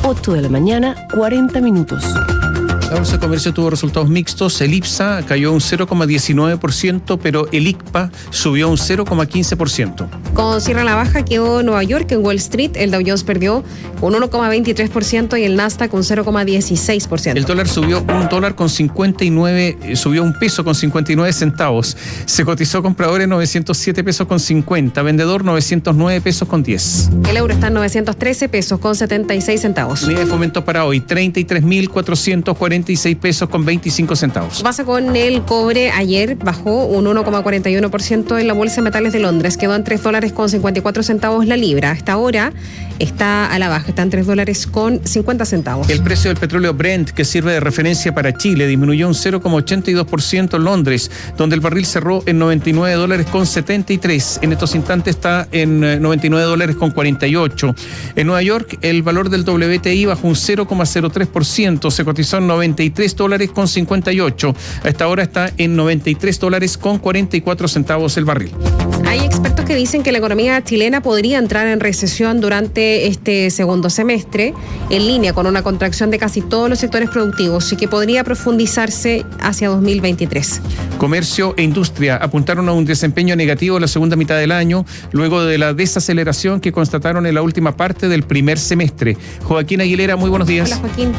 8 de la mañana, 40 minutos. La Bolsa de Comercio tuvo resultados mixtos. El IPSA cayó un 0,19%, pero el ICPA subió un 0,15%. Con cierre a la baja quedó Nueva York. En Wall Street el Dow Jones perdió un 1,23% y el Nasdaq un 0,16%. El dólar subió subió un peso con 59 centavos. Se cotizó comprador en 907 pesos con 50, vendedor 909 pesos con 10. El euro está en 913 pesos con 76 centavos. Unidad de fomento para hoy, 33.446 pesos con 25 centavos. Pasa con el cobre. Ayer bajó un 1,41% en la Bolsa de Metales de Londres. Quedó en $3 con 54 centavos la libra. Hasta ahora está a la baja, está en $3 con 50 centavos. El precio del petróleo Brent, que sirve de referencia para Chile, disminuyó un 0,82% en Londres, donde el barril cerró en $99 con 73. En estos instantes está en $99 con 48. En Nueva York, el valor del WTI bajó un 0,03%, se cotizó en $93 con 58. A esta hora está en $93 con 44 centavos el barril. Hay expertos que dicen que la economía chilena podría entrar en recesión durante este segundo semestre, en línea con una contracción de casi todos los sectores productivos y que podría profundizarse hacia 2023. Comercio e industria apuntaron a un desempeño negativo en la segunda mitad del año, luego de la desaceleración que constataron en la última parte del primer semestre. Joaquín Aguilera, muy buenos días. Hola, Joaquín.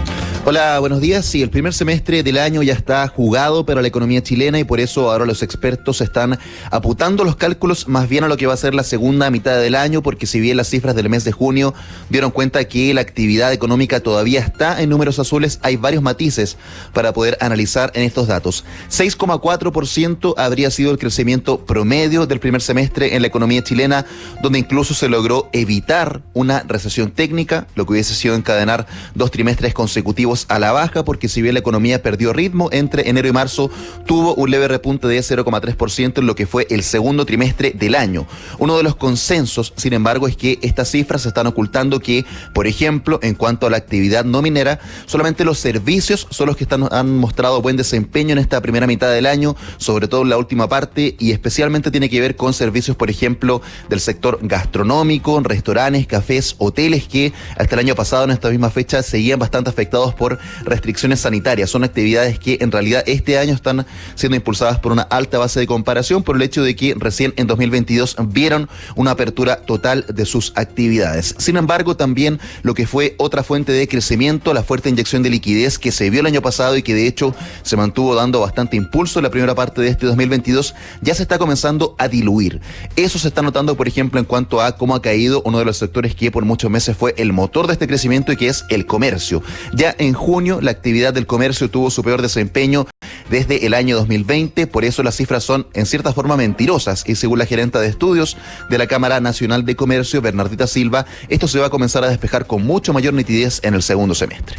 Hola, buenos días. Sí, el primer semestre del año ya está jugado para la economía chilena y por eso ahora los expertos están apuntando los cálculos más bien a lo que va a ser la segunda mitad del año, porque si bien las cifras del mes de junio dieron cuenta que la actividad económica todavía está en números azules, hay varios matices para poder analizar en estos datos. 6,4% habría sido el crecimiento promedio del primer semestre en la economía chilena, donde incluso se logró evitar una recesión técnica, lo que hubiese sido encadenar 2 trimestres consecutivos a la baja, porque si bien la economía perdió ritmo entre enero y marzo, tuvo un leve repunte de 0,3% en lo que fue el segundo trimestre del año. Uno de los consensos, sin embargo, es que estas cifras están ocultando que, por ejemplo, en cuanto a la actividad no minera, solamente los servicios son los que han mostrado buen desempeño en esta primera mitad del año, sobre todo en la última parte, y especialmente tiene que ver con servicios, por ejemplo, del sector gastronómico, restaurantes, cafés, hoteles, que hasta el año pasado en esta misma fecha seguían bastante afectados por restricciones sanitarias. Son actividades que en realidad este año están siendo impulsadas por una alta base de comparación, por el hecho de que recién en 2022 vieron una apertura total de sus actividades. Sin embargo, también lo que fue otra fuente de crecimiento, la fuerte inyección de liquidez que se vio el año pasado y que de hecho se mantuvo dando bastante impulso en la primera parte de este 2022, ya se está comenzando a diluir. Eso se está notando, por ejemplo, en cuanto a cómo ha caído uno de los sectores que por muchos meses fue el motor de este crecimiento y que es el comercio. Ya en junio la actividad del comercio tuvo su peor desempeño desde el año 2020, por eso las cifras son en cierta forma mentirosas y según la gerenta de estudios de la Cámara Nacional de Comercio, Bernardita Silva, esto se va a comenzar a despejar con mucho mayor nitidez en el segundo semestre.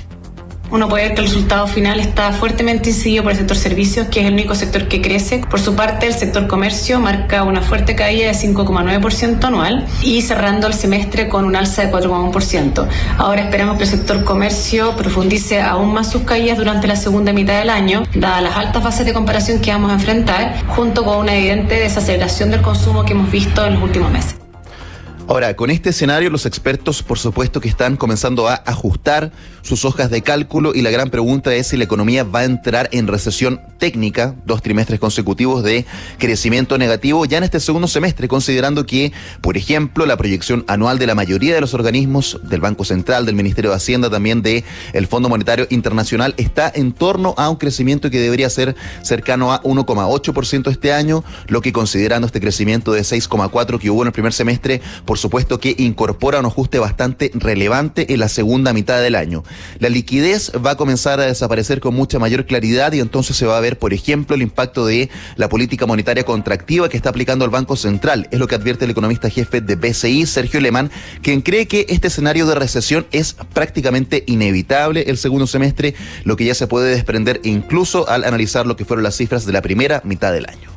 Uno puede ver que el resultado final está fuertemente incidido por el sector servicios, que es el único sector que crece. Por su parte, el sector comercio marca una fuerte caída de 5,9% anual y cerrando el semestre con un alza de 4,1%. Ahora esperamos que el sector comercio profundice aún más sus caídas durante la segunda mitad del año, dadas las altas bases de comparación que vamos a enfrentar, junto con una evidente desaceleración del consumo que hemos visto en los últimos meses. Ahora, con este escenario, los expertos, por supuesto, que están comenzando a ajustar sus hojas de cálculo y la gran pregunta es si la economía va a entrar en recesión técnica, 2 trimestres consecutivos de crecimiento negativo ya en este segundo semestre, considerando que, por ejemplo, la proyección anual de la mayoría de los organismos del Banco Central, del Ministerio de Hacienda, también del Fondo Monetario Internacional, está en torno a un crecimiento que debería ser cercano a 1,8% este año, lo que considerando este crecimiento de 6,4% que hubo en el primer semestre, por supuesto que incorpora un ajuste bastante relevante en la segunda mitad del año. La liquidez va a comenzar a desaparecer con mucha mayor claridad y entonces se va a ver, por ejemplo, el impacto de la política monetaria contractiva que está aplicando el Banco Central. Es lo que advierte el economista jefe de BCI, Sergio Lehmann, quien cree que este escenario de recesión es prácticamente inevitable el segundo semestre, lo que ya se puede desprender incluso al analizar lo que fueron las cifras de la primera mitad del año.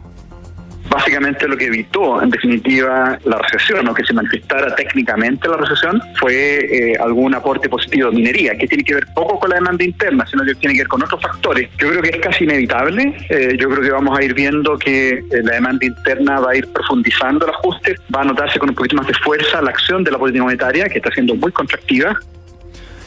Básicamente lo que evitó, en definitiva, la recesión, o que se manifestara técnicamente la recesión, fue algún aporte positivo de minería, que tiene que ver poco con la demanda interna, sino que tiene que ver con otros factores. Yo creo que es casi inevitable. Yo creo que vamos a ir viendo que la demanda interna va a ir profundizando el ajuste, va a notarse con un poquito más de fuerza la acción de la política monetaria, que está siendo muy contractiva.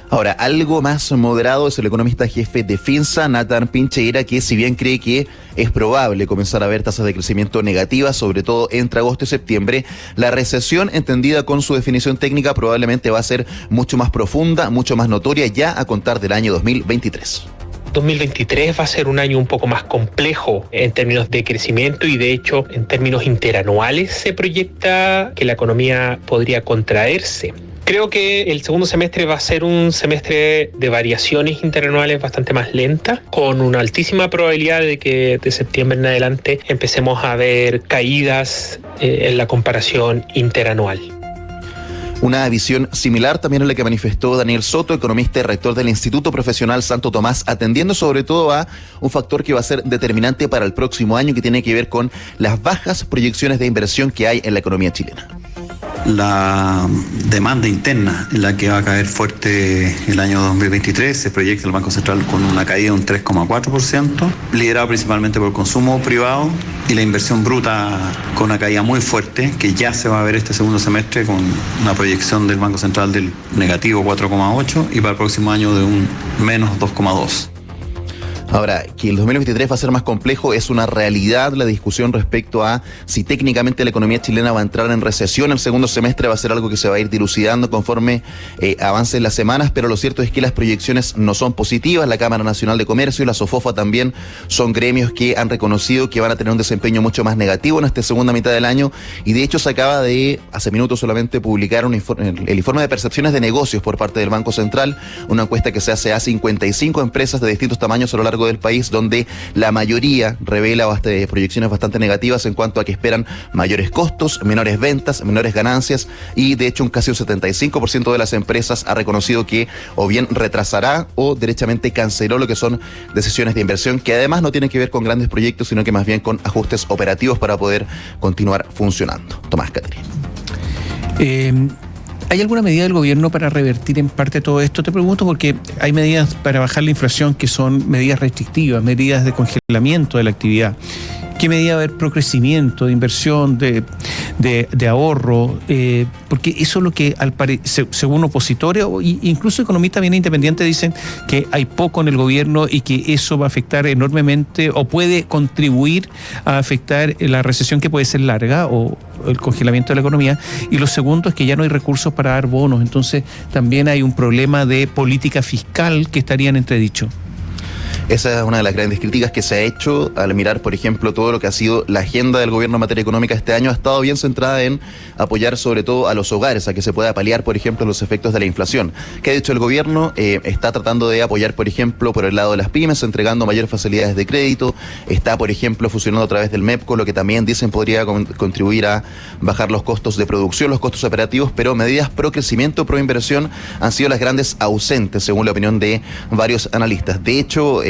Ahora, algo más moderado es el economista jefe de Finsa, Nathan Pincheira, que si bien cree que es probable comenzar a ver tasas de crecimiento negativas, sobre todo entre agosto y septiembre, la recesión, entendida con su definición técnica, probablemente va a ser mucho más profunda, mucho más notoria ya a contar del año 2023. 2023 va a ser un año un poco más complejo en términos de crecimiento y de hecho en términos interanuales se proyecta que la economía podría contraerse. Creo que el segundo semestre va a ser un semestre de variaciones interanuales bastante más lentas, con una altísima probabilidad de que de septiembre en adelante empecemos a ver caídas en la comparación interanual. Una visión similar también a la que manifestó Daniel Soto, economista y rector del Instituto Profesional Santo Tomás, atendiendo sobre todo a un factor que va a ser determinante para el próximo año, que tiene que ver con las bajas proyecciones de inversión que hay en la economía chilena. La demanda interna en la que va a caer fuerte el año 2023, se proyecta el Banco Central con una caída de un 3,4%, liderado principalmente por el consumo privado y la inversión bruta con una caída muy fuerte, que ya se va a ver este segundo semestre con una proyección del Banco Central del negativo 4,8% y para el próximo año de un menos 2,2%. Ahora, que el 2023 va a ser más complejo es una realidad. La discusión respecto a si técnicamente la economía chilena va a entrar en recesión el segundo semestre va a ser algo que se va a ir dilucidando conforme avancen las semanas, pero lo cierto es que las proyecciones no son positivas. La Cámara Nacional de Comercio y la SOFOFA también son gremios que han reconocido que van a tener un desempeño mucho más negativo en esta segunda mitad del año, y de hecho se acaba de, hace minutos solamente, publicar el informe de percepciones de negocios por parte del Banco Central, una encuesta que se hace a 55 empresas de distintos tamaños a lo largo del país, donde la mayoría revela proyecciones bastante negativas en cuanto a que esperan mayores costos, menores ventas, menores ganancias, y de hecho casi un 75% de las empresas ha reconocido que o bien retrasará o derechamente canceló lo que son decisiones de inversión, que además no tienen que ver con grandes proyectos, sino que más bien con ajustes operativos para poder continuar funcionando. Tomás, Caterina. ¿Hay alguna medida del gobierno para revertir en parte todo esto? Te pregunto porque hay medidas para bajar la inflación que son medidas restrictivas, medidas de congelamiento de la actividad. ¿Qué medida va a haber procrecimiento, de inversión, de ahorro? Porque eso es lo que, según opositores, incluso economistas bien independientes, dicen que hay poco en el gobierno y que eso va a afectar enormemente o puede contribuir a afectar la recesión, que puede ser larga, o el congelamiento de la economía. Y lo segundo es que ya no hay recursos para dar bonos. Entonces también hay un problema de política fiscal que estaría en entredicho. Esa es una de las grandes críticas que se ha hecho al mirar, por ejemplo, todo lo que ha sido la agenda del gobierno en materia económica este año. Ha estado bien centrada en apoyar sobre todo a los hogares, a que se pueda paliar, por ejemplo, los efectos de la inflación. ¿Qué ha dicho el gobierno? Está tratando de apoyar, por ejemplo, por el lado de las pymes, entregando mayores facilidades de crédito. Está, por ejemplo, fusionando a través del MEPCO, lo que también dicen podría contribuir a bajar los costos de producción, los costos operativos, pero medidas pro crecimiento, pro inversión han sido las grandes ausentes, según la opinión de varios analistas. De hecho,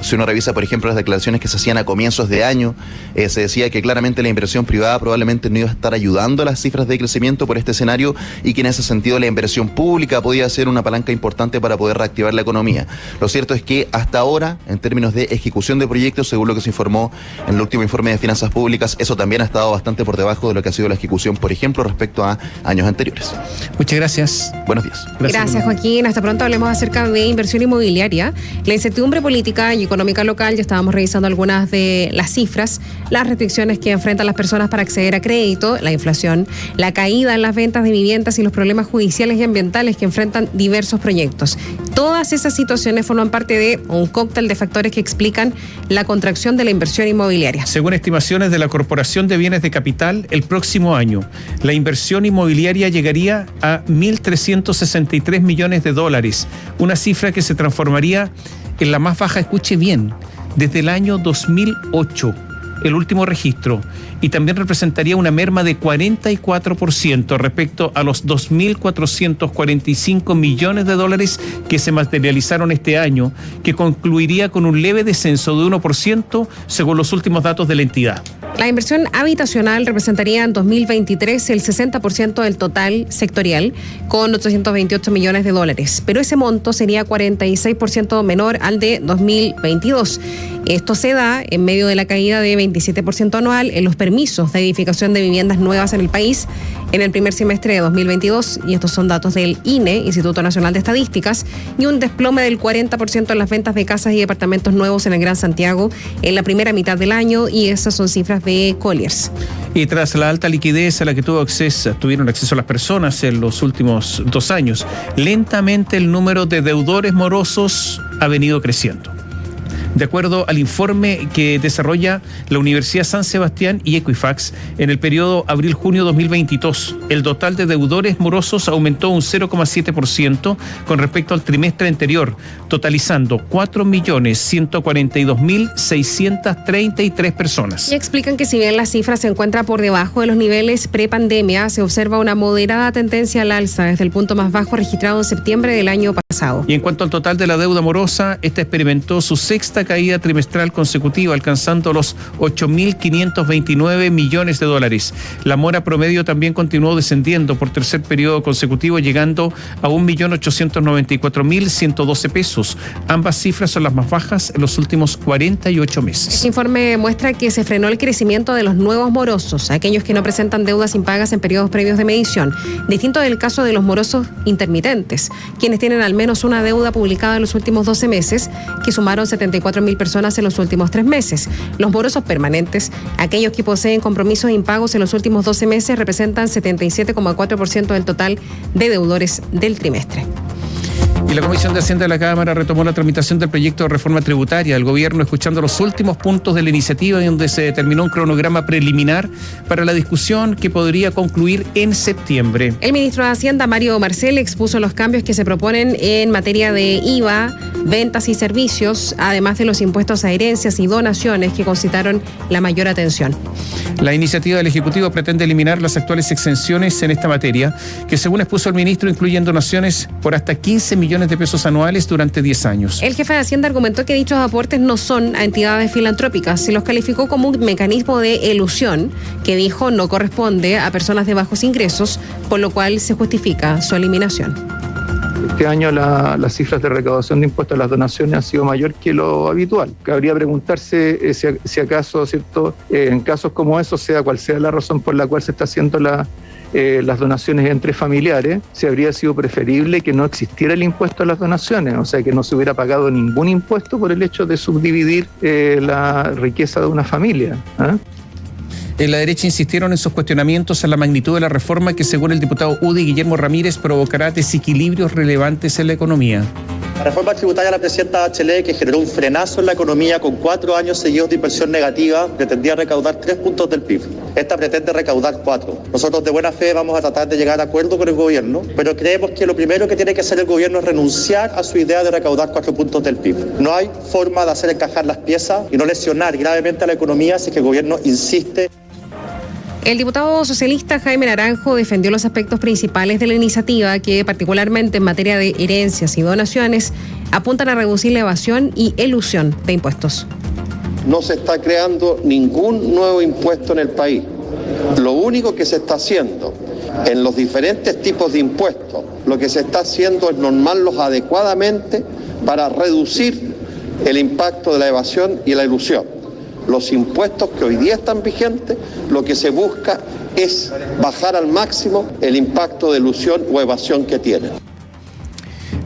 si uno revisa, por ejemplo, las declaraciones que se hacían a comienzos de año, se decía que claramente la inversión privada probablemente no iba a estar ayudando a las cifras de crecimiento por este escenario, y que en ese sentido la inversión pública podía ser una palanca importante para poder reactivar la economía. Lo cierto es que hasta ahora, en términos de ejecución de proyectos, según lo que se informó en el último informe de finanzas públicas, eso también ha estado bastante por debajo de lo que ha sido la ejecución, por ejemplo, respecto a años anteriores. Muchas gracias. Buenos días. Gracias, Joaquín. Hasta pronto. Hablemos acerca de inversión inmobiliaria. La incertidumbre política y económica local, ya estábamos revisando algunas de las cifras, las restricciones que enfrentan las personas para acceder a crédito, la inflación, la caída en las ventas de viviendas y los problemas judiciales y ambientales que enfrentan diversos proyectos. Todas esas situaciones forman parte de un cóctel de factores que explican la contracción de la inversión inmobiliaria. Según estimaciones de la Corporación de Bienes de Capital, el próximo año la inversión inmobiliaria llegaría a 1.363 millones de dólares, una cifra que se transformaría en la más baja, escuche bien, desde el año 2008, el último registro, y también representaría una merma de 44% respecto a los 2.445 millones de dólares que se materializaron este año, que concluiría con un leve descenso de 1% según los últimos datos de la entidad. La inversión habitacional representaría en 2023 el 60% del total sectorial, con 828 millones de dólares, pero ese monto sería 46% menor al de 2022. Esto se da en medio de la caída de 27% anual en los permisos de edificación de viviendas nuevas en el país en el primer semestre de 2022, y estos son datos del INE, Instituto Nacional de Estadísticas, y un desplome del 40% en las ventas de casas y departamentos nuevos en el Gran Santiago en la primera mitad del año, y esas son cifras de Colliers. Y tras la alta liquidez a la que tuvieron acceso las personas en los últimos 2 años, lentamente el número de deudores morosos ha venido creciendo. De acuerdo al informe que desarrolla la Universidad San Sebastián y Equifax, en el periodo abril-junio 2022, el total de deudores morosos aumentó un 0,7% con respecto al trimestre anterior, totalizando 4.142.633 personas. Y explican que si bien la cifra se encuentra por debajo de los niveles pre-pandemia, se observa una moderada tendencia al alza desde el punto más bajo registrado en septiembre del año pasado. Y en cuanto al total de la deuda morosa, esta experimentó su sexta caída trimestral consecutiva, alcanzando los 8.529 millones de dólares. La mora promedio también continuó descendiendo por tercer periodo consecutivo, llegando a 1.894.112 pesos. Ambas cifras son las más bajas en los últimos 48 meses. Este informe muestra que se frenó el crecimiento de los nuevos morosos, aquellos que no presentan deudas impagas en periodos previos de medición, distinto del caso de los morosos intermitentes, quienes tienen al menos una deuda publicada en los últimos 12 meses, que sumaron 74.000 personas en los últimos 3 meses. Los morosos permanentes, aquellos que poseen compromisos impagos en los últimos 12 meses, representan 77,4% del total de deudores del trimestre. Y la Comisión de Hacienda de la Cámara retomó la tramitación del proyecto de reforma tributaria del gobierno, escuchando los últimos puntos de la iniciativa, en donde se determinó un cronograma preliminar para la discusión que podría concluir en septiembre. El ministro de Hacienda, Mario Marcel, expuso los cambios que se proponen en materia de IVA, ventas y servicios, además de los impuestos a herencias y donaciones que concitaron la mayor atención. La iniciativa del Ejecutivo pretende eliminar las actuales exenciones en esta materia, que según expuso el ministro incluyen donaciones por hasta 15 millones de pesos anuales durante 10 años. El jefe de Hacienda argumentó que dichos aportes no son a entidades filantrópicas, se los calificó como un mecanismo de elusión que dijo no corresponde a personas de bajos ingresos, por lo cual se justifica su eliminación. Este año las cifras de recaudación de impuestos a las donaciones han sido mayor que lo habitual. Cabría preguntarse si acaso, ¿cierto?, en casos como esos, sea cual sea la razón por la cual se está haciendo las donaciones entre familiares, si habría sido preferible que no existiera el impuesto a las donaciones, o sea, que no se hubiera pagado ningún impuesto por el hecho de subdividir la riqueza de una familia. En la derecha insistieron en sus cuestionamientos a la magnitud de la reforma que, según el diputado UDI Guillermo Ramírez, provocará desequilibrios relevantes en la economía. La reforma tributaria de la presidenta Bachelet, que generó un frenazo en la economía con 4 años seguidos de inversión negativa, pretendía recaudar 3 puntos del PIB. Esta pretende recaudar 4. Nosotros de buena fe vamos a tratar de llegar a acuerdo con el gobierno, pero creemos que lo primero que tiene que hacer el gobierno es renunciar a su idea de recaudar 4 puntos del PIB. No hay forma de hacer encajar las piezas y no lesionar gravemente a la economía si es que el gobierno insiste. El diputado socialista Jaime Naranjo defendió los aspectos principales de la iniciativa que, particularmente en materia de herencias y donaciones, apuntan a reducir la evasión y elusión de impuestos. No se está creando ningún nuevo impuesto en el país. Lo único que se está haciendo en los diferentes tipos de impuestos, lo que se está haciendo es normarlos adecuadamente para reducir el impacto de la evasión y la elusión. Los impuestos que hoy día están vigentes, lo que se busca es bajar al máximo el impacto de elusión o evasión que tienen.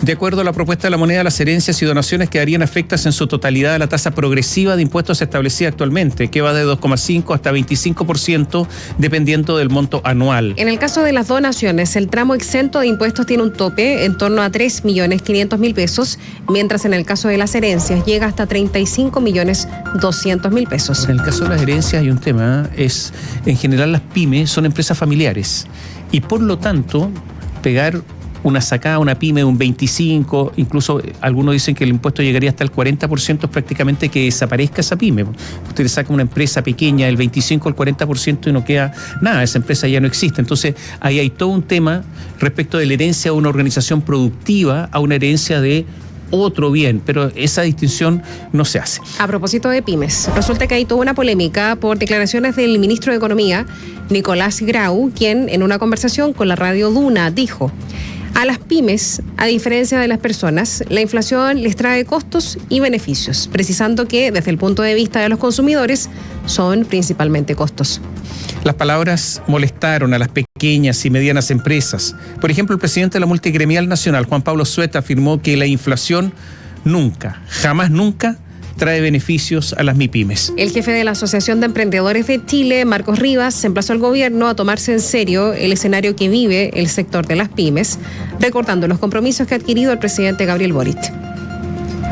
De acuerdo a la propuesta de la moneda, las herencias y donaciones quedarían afectadas en su totalidad a la tasa progresiva de impuestos establecida actualmente, que va de 2,5 hasta 25%, dependiendo del monto anual. En el caso de las donaciones, el tramo exento de impuestos tiene un tope en torno a 3.500.000 pesos, mientras en el caso de las herencias llega hasta 35.200.000 pesos. En el caso de las herencias hay un tema, en general las pymes son empresas familiares y por lo tanto pegar una sacada, una pyme de un 25%, incluso algunos dicen que el impuesto llegaría hasta el 40%, es prácticamente que desaparezca esa pyme. Usted saca una empresa pequeña del 25 al 40% y no queda nada, esa empresa ya no existe. Entonces ahí hay todo un tema respecto de la herencia de una organización productiva a una herencia de otro bien, pero esa distinción no se hace. A propósito de pymes, resulta que hay toda una polémica por declaraciones del ministro de Economía, Nicolás Grau, quien en una conversación con la radio Duna dijo: A las pymes, a diferencia de las personas, la inflación les trae costos y beneficios, precisando que desde el punto de vista de los consumidores son principalmente costos. Las palabras molestaron a las pequeñas y medianas empresas. Por ejemplo, el presidente de la Multigremial Nacional, Juan Pablo Sueta, afirmó que la inflación nunca, jamás nunca, trae beneficios a las MIPYMES. El jefe de la Asociación de Emprendedores de Chile, Marcos Rivas, emplazó al gobierno a tomarse en serio el escenario que vive el sector de las pymes, recordando los compromisos que ha adquirido el presidente Gabriel Boric.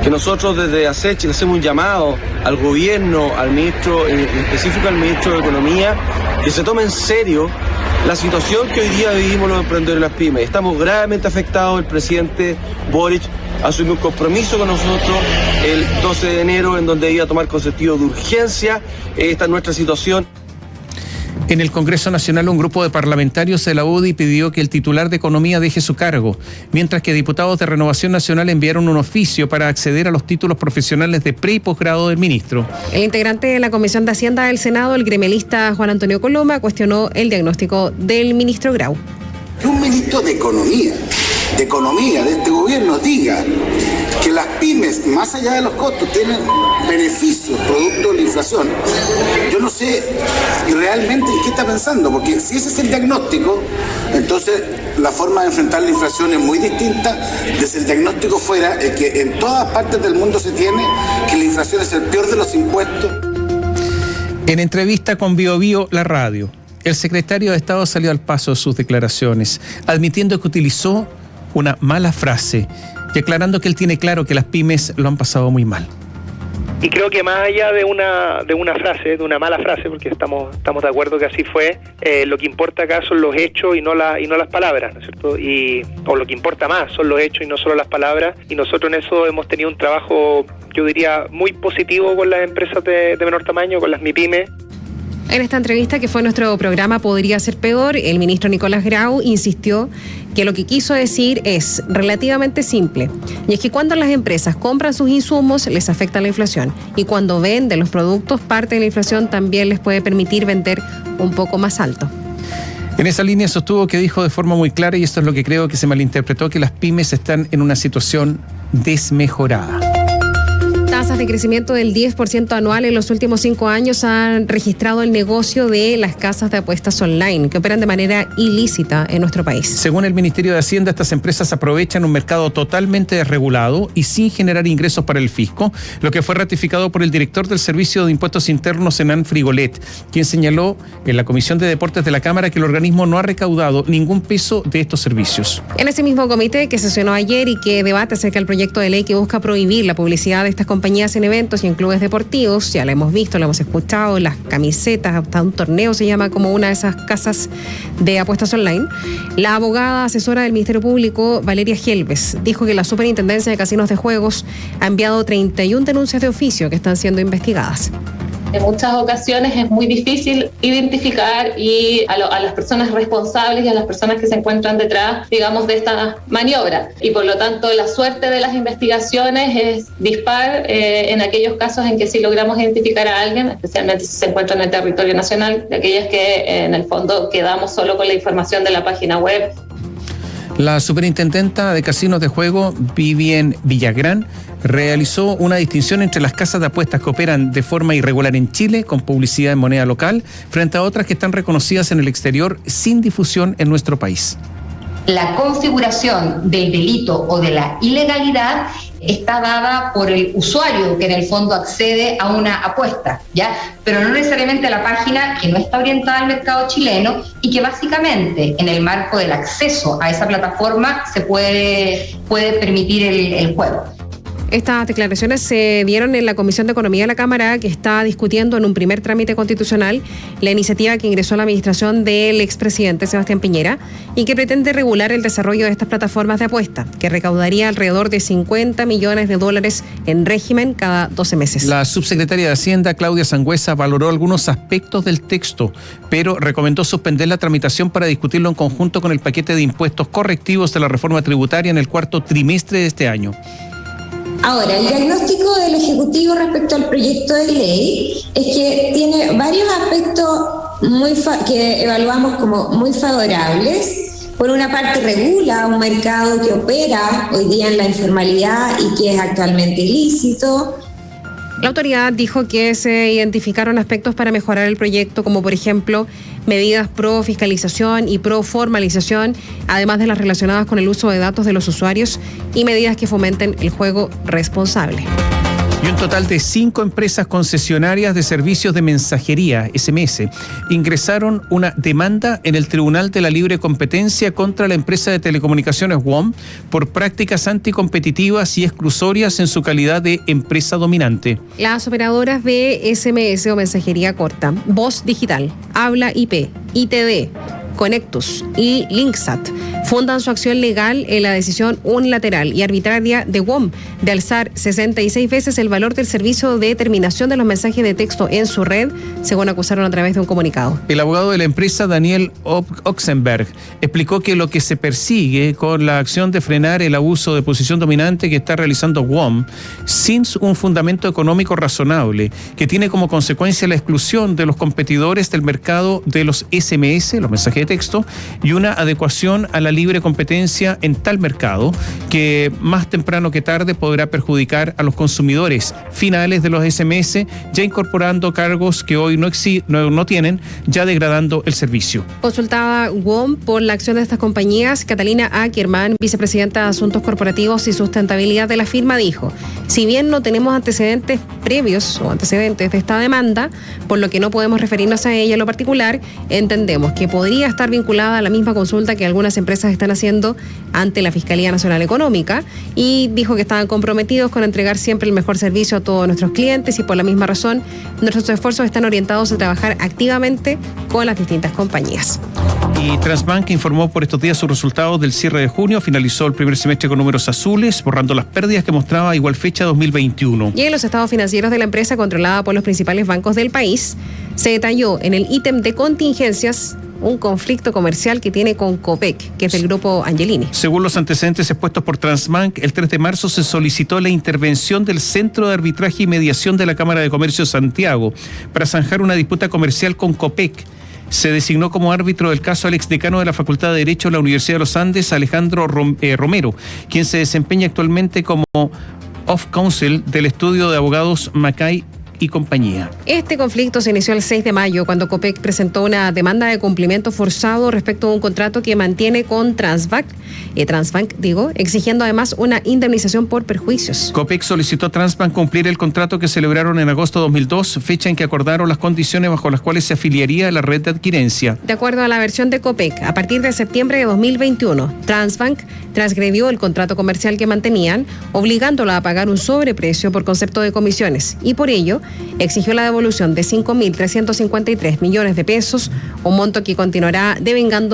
Que nosotros desde ASECH le hacemos un llamado al gobierno, al ministro, en específico al ministro de Economía, que se tome en serio la situación que hoy día vivimos los emprendedores de las pymes. Estamos gravemente afectados. El presidente Boric asumió un compromiso con nosotros el 12 de enero en donde iba a tomar con sentido de urgencia esta nuestra situación. En el Congreso Nacional, un grupo de parlamentarios de la UDI pidió que el titular de Economía deje su cargo, mientras que diputados de Renovación Nacional enviaron un oficio para acceder a los títulos profesionales de pre y posgrado del ministro. El integrante de la Comisión de Hacienda del Senado, el gremialista Juan Antonio Coloma, cuestionó el diagnóstico del ministro Grau. Que un ministro de Economía de este gobierno diga que las pymes, más allá de los costos, tienen beneficios producto de la inflación. Yo no sé realmente en qué está pensando, porque si ese es el diagnóstico, entonces la forma de enfrentar la inflación es muy distinta de si el diagnóstico fuera el que en todas partes del mundo se tiene, que la inflación es el peor de los impuestos. En entrevista con Bio Bio, la radio, el secretario de Estado salió al paso de sus declaraciones, admitiendo que utilizó una mala frase y aclarando que él tiene claro que las pymes lo han pasado muy mal. Y creo que más allá de una frase, de una mala frase, porque estamos de acuerdo que así fue, lo que importa acá son los hechos y no las palabras, ¿no es cierto? O lo que importa más son los hechos y no solo las palabras, y nosotros en eso hemos tenido un trabajo, yo diría, muy positivo con las empresas de menor tamaño, con las MIPYMES. En esta entrevista, que fue nuestro programa Podría Ser Peor, el ministro Nicolás Grau insistió que lo que quiso decir es relativamente simple, y es que cuando las empresas compran sus insumos les afecta la inflación, y cuando venden los productos, parte de la inflación también les puede permitir vender un poco más alto. En esa línea sostuvo que dijo de forma muy clara, y esto es lo que creo que se malinterpretó, que las pymes están en una situación desmejorada. Tasas de crecimiento del 10% anual en los últimos 5 años han registrado el negocio de las casas de apuestas online, que operan de manera ilícita en nuestro país. Según el Ministerio de Hacienda, estas empresas aprovechan un mercado totalmente desregulado y sin generar ingresos para el fisco, lo que fue ratificado por el director del Servicio de Impuestos Internos, Hernán Frigolet, quien señaló en la Comisión de Deportes de la Cámara que el organismo no ha recaudado ningún peso de estos servicios. En ese mismo comité que sesionó ayer y que debate acerca del proyecto de ley que busca prohibir la publicidad de estas compañías en eventos y en clubes deportivos, ya lo hemos visto, lo hemos escuchado, las camisetas, hasta un torneo se llama como una de esas casas de apuestas online. La abogada asesora del Ministerio Público, Valeria Gelbes, dijo que la Superintendencia de Casinos de Juegos ha enviado 31 denuncias de oficio que están siendo investigadas. En muchas ocasiones es muy difícil identificar y a las personas responsables y a las personas que se encuentran detrás, digamos, de esta maniobra. Y por lo tanto, la suerte de las investigaciones es dispar en aquellos casos en que sí logramos identificar a alguien, especialmente si se encuentra en el territorio nacional, de aquellas que en el fondo quedamos solo con la información de la página web. La superintendenta de casinos de juego, Vivien Villagrán, realizó una distinción entre las casas de apuestas que operan de forma irregular en Chile, con publicidad en moneda local, frente a otras que están reconocidas en el exterior sin difusión en nuestro país. La configuración del delito o de la ilegalidad está dada por el usuario que en el fondo accede a una apuesta, ¿ya? Pero no necesariamente la página que no está orientada al mercado chileno y que básicamente en el marco del acceso a esa plataforma se puede permitir el juego. Estas declaraciones se dieron en la Comisión de Economía de la Cámara, que está discutiendo en un primer trámite constitucional la iniciativa que ingresó a la administración del expresidente Sebastián Piñera y que pretende regular el desarrollo de estas plataformas de apuesta, que recaudaría alrededor de $50 millones en régimen cada 12 meses. La subsecretaria de Hacienda, Claudia Sangüesa, valoró algunos aspectos del texto, pero recomendó suspender la tramitación para discutirlo en conjunto con el paquete de impuestos correctivos de la reforma tributaria en el cuarto trimestre de este año. Ahora, el diagnóstico del Ejecutivo respecto al proyecto de ley es que tiene varios aspectos que evaluamos como muy favorables, Por una parte regula un mercado que opera hoy día en la informalidad y que es actualmente ilícito. La autoridad dijo que se identificaron aspectos para mejorar el proyecto, como por ejemplo medidas pro fiscalización y pro formalización, además de las relacionadas con el uso de datos de los usuarios y medidas que fomenten el juego responsable. Y un total de 5 empresas concesionarias de servicios de mensajería, SMS, ingresaron una demanda en el Tribunal de la Libre Competencia contra la empresa de telecomunicaciones WOM por prácticas anticompetitivas y exclusorias en su calidad de empresa dominante. Las operadoras de SMS o mensajería corta, Voz Digital, Habla IP, ITD, Conectus y Linksat fundan su acción legal en la decisión unilateral y arbitraria de WOM de alzar 66 veces el valor del servicio de terminación de los mensajes de texto en su red, según acusaron a través de un comunicado. El abogado de la empresa, Daniel Oxenberg, explicó que lo que se persigue con la acción de frenar el abuso de posición dominante que está realizando WOM, sin un fundamento económico razonable, que tiene como consecuencia la exclusión de los competidores del mercado de los SMS, los mensajes de texto, y una adecuación a la libre competencia en tal mercado que más temprano que tarde podrá perjudicar a los consumidores finales de los SMS, ya incorporando cargos que hoy no tienen, ya degradando el servicio. Consultada WOM por la acción de estas compañías, Catalina Ackerman, vicepresidenta de Asuntos Corporativos y Sustentabilidad de la firma, dijo: si bien no tenemos antecedentes previos o antecedentes de esta demanda, por lo que no podemos referirnos a ella en lo particular, entendemos que podría estar vinculada a la misma consulta que algunas empresas están haciendo ante la Fiscalía Nacional Económica, y dijo que estaban comprometidos con entregar siempre el mejor servicio a todos nuestros clientes y por la misma razón nuestros esfuerzos están orientados a trabajar activamente con las distintas compañías. Y Transbank informó por estos días sus resultados del cierre de junio. Finalizó el primer semestre con números azules, borrando las pérdidas que mostraba a igual fecha 2021. Y en los estados financieros de la empresa, controlada por los principales bancos del país, se detalló en el ítem de contingencias un conflicto comercial que tiene con Copec, que es del grupo Angelini. Según los antecedentes expuestos por Transbank, el 3 de marzo se solicitó la intervención del Centro de Arbitraje y Mediación de la Cámara de Comercio Santiago para zanjar una disputa comercial con Copec. Se designó como árbitro del caso al exdecano de la Facultad de Derecho de la Universidad de los Andes, Alejandro Romero, quien se desempeña actualmente como off-counsel del estudio de abogados Macay y compañía. Este conflicto se inició el 6 de mayo cuando Copec presentó una demanda de cumplimiento forzado respecto a un contrato que mantiene con Transbank, exigiendo además una indemnización por perjuicios. Copec solicitó a Transbank cumplir el contrato que celebraron en agosto de 2002, fecha en que acordaron las condiciones bajo las cuales se afiliaría a la red de adquirencia. De acuerdo a la versión de Copec, a partir de septiembre de 2021, Transbank transgredió el contrato comercial que mantenían, obligándola a pagar un sobreprecio por concepto de comisiones, y por ello exigió la devolución de 5.353 millones de pesos, un monto que continuará devengándose